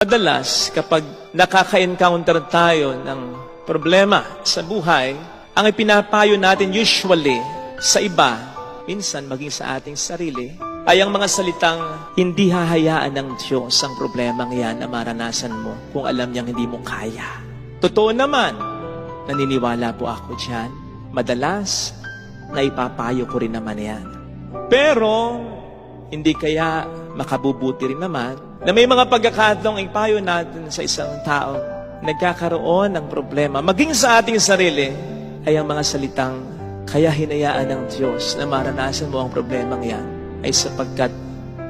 Madalas, kapag nakaka-encounter tayo ng problema sa buhay, ang ipinapayo natin usually sa iba, minsan maging sa ating sarili, ay ang mga salitang hindi hahayaan ng Diyos ang problemang yan na maranasan mo kung alam niyang hindi mo kaya. Totoo naman, naniniwala po ako dyan. Madalas, naipapayo ko rin naman yan. Pero, hindi kaya makabubuti rin naman na may mga pagkakataong ipayo natin sa isang tao nagkakaroon ng problema, maging sa ating sarili, ay ang mga salitang kaya hinayaan ng Diyos na maranasan mo ang problemang yan ay sapagkat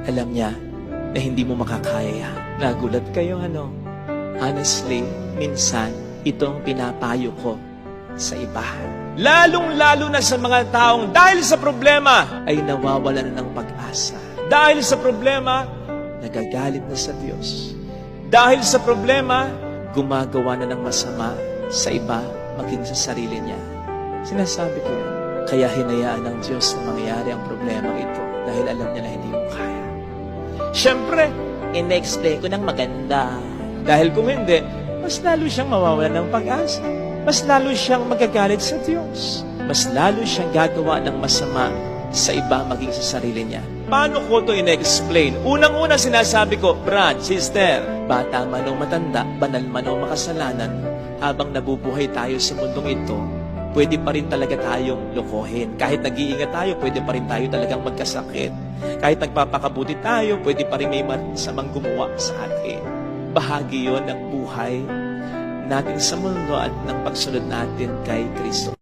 alam niya na hindi mo makakaya yan. Nagulat kayo, ano? Honestly, minsan, itong pinapayo ko sa iba. Lalong-lalo na sa mga taong dahil sa problema ay nawawalan na ng pag-asa. Dahil sa problema, nagagalit na sa Diyos. Dahil sa problema, gumagawa na ng masama sa iba, maging sa sarili niya. Sinasabi ko yan. Kaya hinayaan ng Diyos na mangyari ang problema ito dahil alam niya na hindi mo kaya. Siyempre, in-explain ko ng maganda. Dahil kung hindi, mas lalo siyang mawawalan ng pag-asa. Mas lalo siyang magagalit sa Diyos. Mas lalo siyang gagawa ng masama sa iba, maging sa sarili niya. Paano ko ito in-explain? Unang-una sinasabi ko, brad, sister, bata man o matanda, banal man o makasalanan, habang nabubuhay tayo sa mundong ito, pwede pa rin talaga tayong lokohin. Kahit nag-iingat tayo, pwede pa rin tayo talagang magkasakit. Kahit nagpapakabuti tayo, pwede pa rin may masamang gumawa sa atin. Bahagi yon ng buhay natin sa mundo at ng pagsunod natin kay Kristo.